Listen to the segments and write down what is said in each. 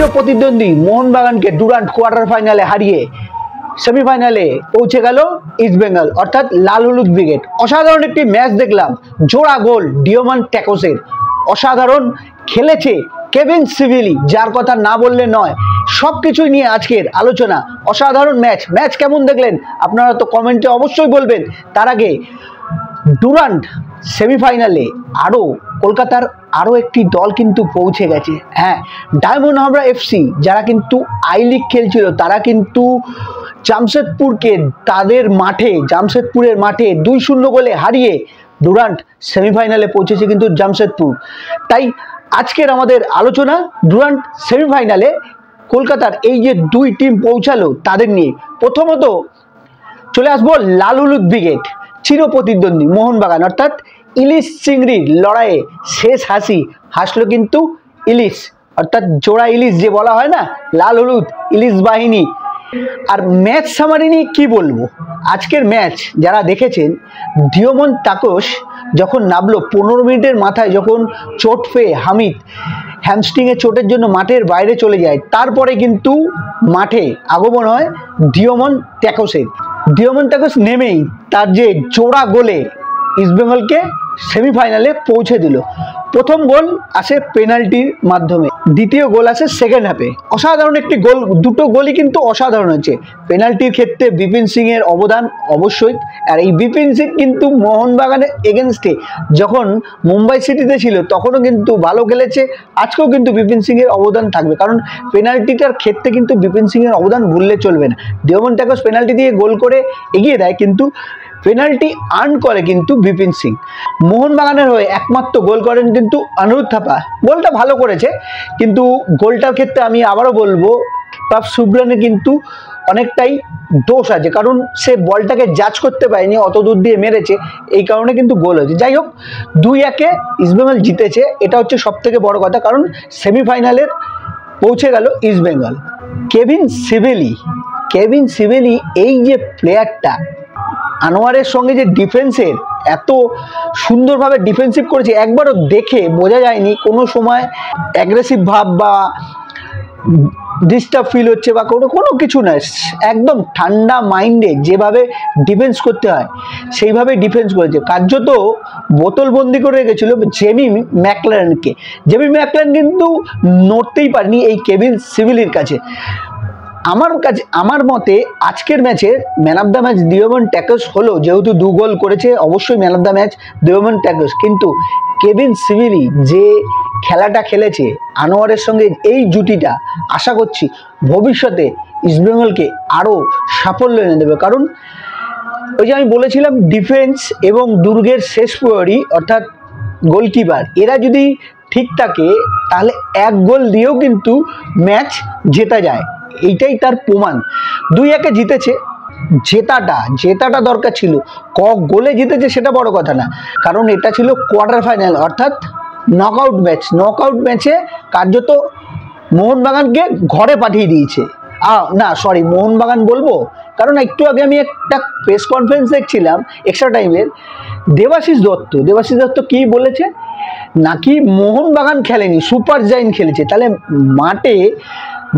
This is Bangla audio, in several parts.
চির প্রতিদ্বন্দ্বী মোহনবাগানকে ডুরান্ট কোয়ার্টার ফাইনালে হারিয়ে সেমিফাইনালে পৌঁছে গেল ইস্টবেঙ্গল অর্থাৎ লাল হলুদ ব্রিগেড। অসাধারণ একটি ম্যাচ দেখলাম, জোড়া গোল ডিওমান ট্যাকোসের। অসাধারণ খেলেছে কেভিন সিভিলি, যার কথা না বললে নয়। সবকিছুই নিয়ে আজকের আলোচনা। অসাধারণ ম্যাচ কেমন দেখলেন আপনারা তো কমেন্টে অবশ্যই বলবেন। তার আগে ডুরান্ট সেমিফাইনালে কলকাতার আরও একটি দল কিন্তু পৌঁছে গেছে। হ্যাঁ, ডায়মন্ড হারবার এফসি যারা কিন্তু আই লিগ খেলছিল, তারা কিন্তু জামশেদপুরকে জামশেদপুরের মাঠে 2-0 গোলে হারিয়ে ডুরান্ট সেমিফাইনালে পৌঁছেছে কিন্তু জামশেদপুর। তাই আজকের আমাদের আলোচনা ডুরান্ট সেমিফাইনালে কলকাতার এই যে দুই টিম পৌঁছালো তাদের নিয়ে। প্রথমত চলে আসবো লাল হলুদ ব্রিগেড, চির প্রতিদ্বন্দ্বী মোহনবাগান অর্থাৎ ইলিশ চিংড়ির লড়াইয়ে শেষ হাসলো কিন্তু ইলিশ অর্থাৎ জোড়া ইলিশ যে বলা হয় না, লাল হলুদ ইলিশ বাহিনী। আর ম্যাচ সামারি নিয়ে কী বলবো, আজকের ম্যাচ যারা দেখেছেন, ডিওমান টাকোস যখন নামলো 15 মিনিটের মাথায়, যখন চোট পেয়ে হামিদ হ্যামস্ট্রিংয়ের চোটের জন্য মাঠের বাইরে চলে যায়, তারপরে কিন্তু মাঠে আগমন হয় ডিওমান ট্যাকোসের। ডিওমান ট্যাকোস নেমেই তার যে জোড়া গোলে ইস্টবেঙ্গলকে সেমিফাইনালে পৌঁছে দিল। প্রথম গোল আসে পেনাল্টির মাধ্যমে, দ্বিতীয় গোল আসে সেকেন্ড হাফে। অসাধারণ একটি গোল, দুটো গোলই কিন্তু অসাধারণ হয়েছে। পেনাল্টির ক্ষেত্রে বিপিন সিং এর অবদান অবশ্যই। আর এই বিপিন সিং কিন্তু মোহনবাগানের এগেনস্টে যখন মুম্বাই সিটিতে ছিল তখনও কিন্তু ভালো খেলেছে, আজকেও কিন্তু বিপিন সিং এর অবদান থাকবে, কারণ পেনাল্টিটার ক্ষেত্রে কিন্তু বিপিন সিং এর অবদান ভুললে চলবে না। ডিওমান ট্যাকোস পেনাল্টি দিয়ে গোল করে এগিয়ে দেয়, কিন্তু পেনাল্টি আর্ন করে কিন্তু বিপিন সিং। মোহনবাগানের হয়ে একমাত্র গোল করেন কিন্তু অনুরোধ থাপা, গোলটা ভালো করেছে, কিন্তু গোলটার ক্ষেত্রে আমি আবারও বলবো পাপ সুব্রানের কিন্তু অনেকটাই দোষ আছে, কারণ সে বলটাকে জাজ করতে পারেনি, অত দূর দিয়ে মেরেছে, এই কারণে কিন্তু গোল হয়েছে। যাই হোক, 2-1 ইস্টবেঙ্গল জিতেছে, এটা হচ্ছে সব থেকে বড় কথা, কারণ সেমিফাইনালের পৌঁছে গেল ইস্টবেঙ্গল। কেভিন সিভিলি এই যে প্লেয়ারটা, আনোয়ারের সঙ্গে যে ডিফেন্সের এত সুন্দরভাবে ডিফেন্সিভ করেছে, একবারও দেখে বোঝা যায়নি কোনো সময় অ্যাগ্রেসিভ ভাব বা ডিস্টার্ব ফিল হচ্ছে বা কোনো কিছু নয়। একদম ঠান্ডা মাইন্ডে যেভাবে ডিফেন্স করতে হয় সেইভাবে ডিফেন্স করেছে। কার্যত বোতলবন্দি করে রেখেছিল জেমি ম্যাকলারেনকে। জেমি ম্যাকলারেন কিন্তু নড়তেই পারেনি এই কেভিন সিভিলির কাছে। আমার মতে আজকের ম্যাচের ম্যান অফ দ্য ম্যাচ ডিওমান ট্যাকোস হলো, যেহেতু 2 গোল করেছে, অবশ্যই ম্যান অফ দ্য ম্যাচ ডিওমান ট্যাকোস। কিন্তু কেভিন সিভিলি যে খেলাটা খেলেছে আনোয়ারের সঙ্গে, এই জুটিটা আশা করছি ভবিষ্যতে ইস্টবেঙ্গলকে আরও সাফল্য এনে দেবে, কারণ ওই যে আমি বলেছিলাম ডিফেন্স এবং দুর্গের শেষ প্রহরী অর্থাৎ গোলকিপার, এরা যদি ঠিক থাকে তাহলে 1 গোল দিয়েও কিন্তু ম্যাচ জেতা যায়, এইটাই তার প্রমাণ। 2-1 জিতেছে, জেতাটা দরকার ছিল। গোলে জিতেছে সেটা বড় কথা না, কারণ এটা ছিল কোয়ার্টার ফাইনাল অর্থাৎ নকআউট ম্যাচে কার্যত মোহনবাগানকে ঘরে পাঠিয়ে দিয়েছে। মোহনবাগান বলবো, কারণ একটু আগে আমি একটা প্রেস কনফারেন্স দেখছিলাম এক্সট্রা টাইমের, দেবাশিস দত্ত কি বলেছে, নাকি মোহনবাগান খেলেনি, সুপার জায়েন্ট খেলেছে। তাহলে মাঠে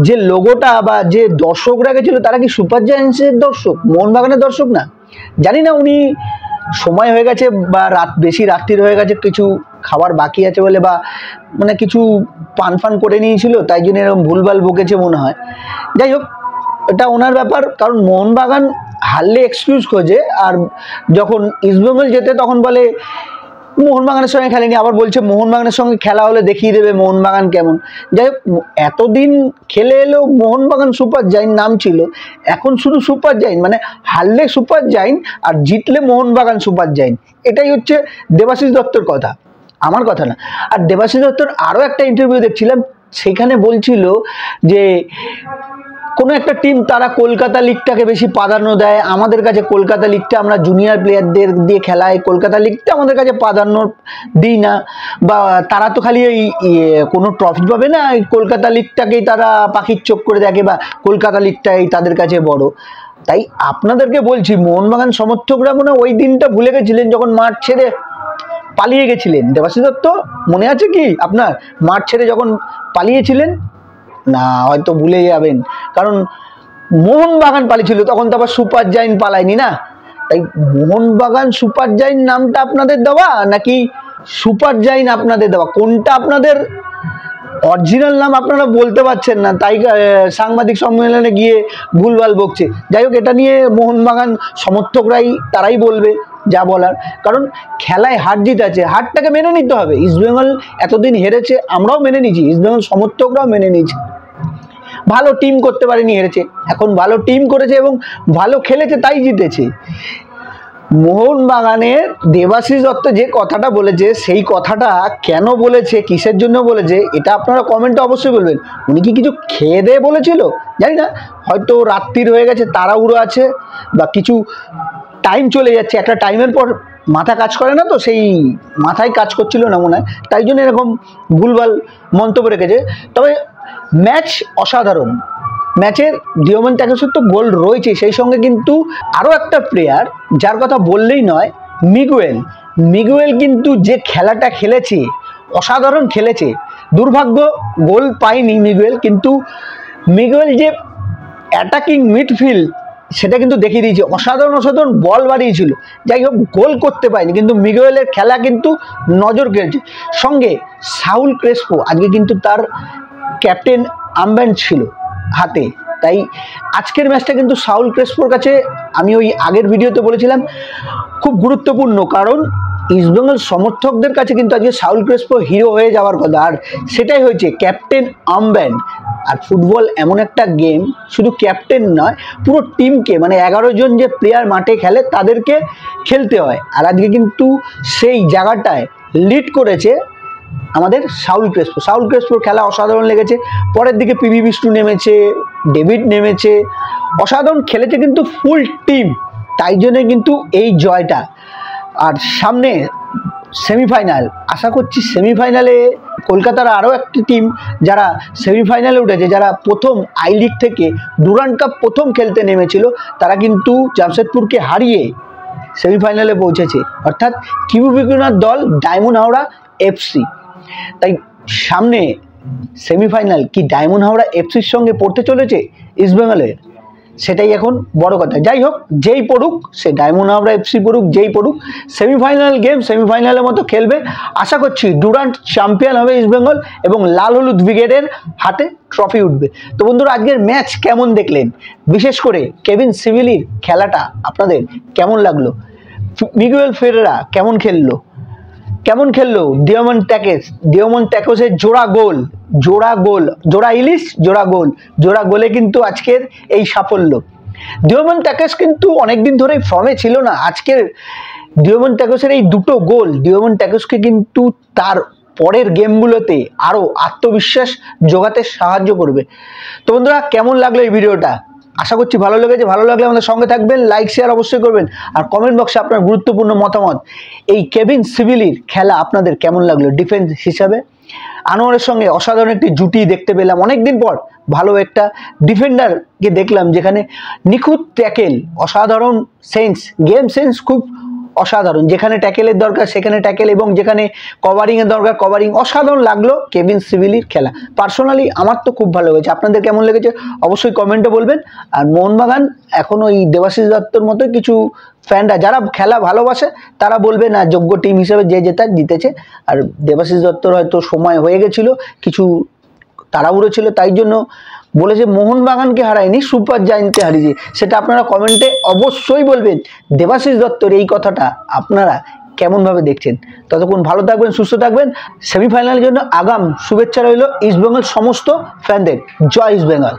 যে লোগোটা বা যে দর্শকরা গেছিল তারা কি সুপার জায়েন্টসের দর্শক, মোহনবাগানের দর্শক না? জানি না, উনি সময় হয়ে গেছে বা বেশি রাত্রির হয়ে গেছে, কিছু খাবার বাকি আছে বলে বা মানে কিছু পান করে নিয়েছিল, তাই জন্য এরকম ভুলভাল বকেছে মনে হয়। যাই হোক, এটা ওনার ব্যাপার, কারণ মোহনবাগান হারলে এক্সকিউজ খোঁজে, আর যখন ইস্টবেঙ্গল জেতে তখন বলে মোহনবাগানের সঙ্গে খেলেনি, আবার বলছে মোহনবাগানের সঙ্গে খেলা হলে দেখিয়ে দেবে মোহনবাগান কেমন। যাই হোক, এতদিন খেলে এলেও মোহনবাগান সুপার জায়েন্ট নাম ছিল, এখন শুধু সুপার জায়েন্ট, মানে হারলে সুপার জায়েন্ট আর জিতলে মোহনবাগান সুপার জায়েন্ট। এটাই হচ্ছে দেবাশিস দত্তর কথা, আমার কথা না। আর দেবাশিস দত্তর আরও একটা ইন্টারভিউ দেখছিলাম, সেখানে বলছিল যে কোনো একটা টিম তারা কলকাতা লিগটাকে বেশি প্রাধান্য দেয়, আমাদের কাছে কলকাতা লিগটা, আমরা জুনিয়র প্লেয়ারদের দিয়ে খেলাই, কলকাতা লিগটা আমাদের কাছে প্রাধান্য দিই না, বা তারা তো খালি এই কোনো ট্রফি পাবে না, এই কলকাতা লিগটাকেই তারা পাখির চোখ করে দেখে, বা কলকাতা লিগটাই তাদের কাছে বড়। তাই আপনাদেরকে বলছি, মোহনবাগান সমর্থকরা মনে ওই দিনটা ভুলে গেছিলেন যখন মাঠ ছেড়ে পালিয়ে গেছিলেন। দেবাশিস দত্ত মনে আছে কি আপনার, মাঠ ছেড়ে যখন পালিয়েছিলেন না, হয়তো ভুলে যাবেন, কারণ মোহনবাগান পালিয়েছিল, তখন তো আবার সুপার জায়েন্ট পালায়নি না। তাই মোহনবাগান সুপার জায়েন্ট নামটা আপনাদের দেওয়া নাকি সুপার জায়েন্ট আপনাদের দেওয়া, কোনটা আপনাদের অরিজিনাল নাম আপনারা বলতে পারছেন না, তাই সাংবাদিক সম্মেলনে গিয়ে ভুলভাল বকছে। যাই হোক, এটা নিয়ে মোহনবাগান সমর্থকরাই তারাই বলবে যা বলার, কারণ খেলায় হার জিত আছে, হারটাকে মেনে নিতে হবে। ইস্টবেঙ্গল এতদিন হেরেছে, আমরাও মেনে নিয়েছি, ইস্টবেঙ্গল সমর্থকরাও মেনে নিয়েছে। ভালো টিম করতে পারেনি, হেরেছে। এখন ভালো টিম করেছে এবং ভালো খেলেছে, তাই জিতেছে। মোহনবাগানের দেবাশিস দত্ত যে কথাটা বলেছে, সেই কথাটা কেন বলেছে, কিসের জন্য বলেছে, এটা আপনারা কমেন্টে অবশ্যই বলবেন। উনি কি কিছু খেয়ে দিয়ে বলেছিল জানি না, হয়তো রাত্রির হয়ে গেছে, তাড়াহুড়ো আছে, বা কিছু টাইম চলে যাচ্ছে, একটা টাইমের পর মাথা কাজ করে না, তো সেই মাথায় কাজ করছিল না মনে হয়, তাই জন্য এরকম ভুলভাল মন্তব্য রেখেছে। তবে ম্যাচ অসাধারণ, ম্যাচের ডিওমান ট্যাকেসের তো গোল রয়েছে, সেই সঙ্গে কিন্তু আরও একটা প্লেয়ার যার কথা বললেই নয়, মিগুয়েল কিন্তু যে খেলাটা খেলেছে, অসাধারণ খেলেছে। দুর্ভাগ্য গোল পায়নি মিগুয়েল, কিন্তু মিগুয়েল যে অ্যাটাকিং মিডফিল্ড সেটা কিন্তু দেখিয়ে দিয়েছে, অসাধারণ বল বাড়িয়েছিল। যাই হোক, গোল করতে পারেনি, কিন্তু মিগুয়েলের খেলা কিন্তু নজর কেড়েছে। সঙ্গে সাউল ক্রেসপো আজকে কিন্তু তার ক্যাপ্টেন আর্মব্যান্ড ছিল হাতে, তাই আজকের ম্যাচটা কিন্তু সাউল ক্রেসপোর কাছে, আমি ওই আগের ভিডিওতে বলেছিলাম, খুব গুরুত্বপূর্ণ, কারণ ইস্টবেঙ্গল সমর্থকদের কাছে কিন্তু আজকে সাউল ক্রেসপো হিরো হয়ে যাওয়ার কথা, আর সেটাই হয়েছে, ক্যাপ্টেন আর্মব্যান্ড। আর ফুটবল এমন একটা গেম, শুধু ক্যাপ্টেন নয়, পুরো টিমকে, মানে 11 জন যে প্লেয়ার মাঠে খেলে তাদেরকে খেলতে হয়, আর আজকে কিন্তু সেই জায়গাটায় লিড করেছে আমাদের সাউল ক্রেসপোর খেলা অসাধারণ লেগেছে। পরের দিকে পিভি বিষ্ণু নেমেছে, ডেভিড নেমেছে, অসাধারণ খেলেছে কিন্তু ফুল টিম, তাই জন্য কিন্তু এই জয়টা। আর সামনে সেমিফাইনাল, আশা করছি সেমিফাইনালে কলকাতার আরও একটি টিম যারা সেমিফাইনালে উঠেছে, যারা প্রথম আই লিগ থেকে ডুরান্ড কাপ প্রথম খেলতে নেমেছিল, তারা কিন্তু জামশেদপুরকে হারিয়ে সেমিফাইনালে পৌঁছেছে, অর্থাৎ কিউবিকুনার দল ডায়মন্ড হাওড়া এফসি। তাই সামনে সেমিফাইনাল কি ডায়মন্ড হাওড়া এফসির সঙ্গে পড়তে চলেছে ইস্টবেঙ্গলের, সেটাই এখন বড় কথা। যাই হোক, যেই পড়ুক, সে ডায়মন্ড হাওড়া এফসি পড়ুক, যেই পড়ুক, সেমিফাইনাল গেম সেমিফাইনালের মতো খেলবে। আশা করছি ডুরান্ড চ্যাম্পিয়ন হবে ইস্টবেঙ্গল, এবং লাল হলুদ ব্রিগেডের হাতে ট্রফি উঠবে। তো বন্ধুরা, আজকের ম্যাচ কেমন দেখলেন, বিশেষ করে কেভিন সিভিলির খেলাটা আপনাদের কেমন লাগলো, মিগুয়েল ফেরেরা কেমন খেললো, ডিওমন ট্যাকেসের জোড়া ইলিশ জোড়া গোলে কিন্তু আজকের এই সাফল্য। ডিওমন ট্যাকেস কিন্তু অনেকদিন ধরে ফর্মে ছিল না, আজকের ডিওমন ট্যাকেসের এই দুটো গোল ডিওমন ট্যাকেসকে কিন্তু তার পরের গেমগুলোতে আরও আত্মবিশ্বাস জোগাতে সাহায্য করবে। তো বন্ধুরা, কেমন লাগলো এই ভিডিওটা, আশা করছি ভালো লেগেছে। ভালো লাগলে আমাদের সঙ্গে থাকবেন, লাইক শেয়ার অবশ্যই করবেন, আর কমেন্ট বক্সে আপনার গুরুত্বপূর্ণ মতামত, এই কেভিন সিভিলির খেলা আপনাদের কেমন লাগলো ডিফেন্স হিসাবে। আনোয়ারের সঙ্গে অসাধারণ একটি জুটি দেখতে পেলাম, অনেকদিন পর ভালো একটা ডিফেন্ডারকে দেখলাম, যেখানে নিখুঁত ট্যাকেল, অসাধারণ গেম সেন্স খুব অসাধারণ, যেখানে ট্যাকেলের দরকার সেখানে ট্যাকেল, এবং যেখানে কভারিংয়ের দরকার কভারিং। অসাধারণ লাগলো কেভিন সিভিলির খেলা, পার্সোনালি আমার তো খুব ভালো লেগেছে। আপনাদের কেমন লেগেছে অবশ্যই কমেন্টে বলবেন। আর মোহনবাগান এখন ওই দেবাশিস দত্তর মতো কিছু ফ্যানরা যারা খেলা ভালোবাসে, তারা বলবে না, যোগ্য টিম হিসেবে যে জিতেছে। আর দেবাশিস দত্তর হয়তো সময় হয়ে গেছিল, কিছু তাড়াহুড়ো ছিল, তাই জন্য বলেছে মোহনবাগানকে হারায়নি, সুপার জায়েন্টকে হারিয়েছে। সেটা আপনারা কমেন্টে অবশ্যই বলবেন। দেবাশিস দত্তর এই কথাটা আপনারা কেমনভাবে দেখছেন। ততক্ষণ ভালো থাকবেন, সুস্থ থাকবেন। সেমিফাইনালের জন্য আগাম শুভেচ্ছা রইল ইস্টবেঙ্গল সমস্ত ফ্যানদের। জয় ইস্টবেঙ্গল।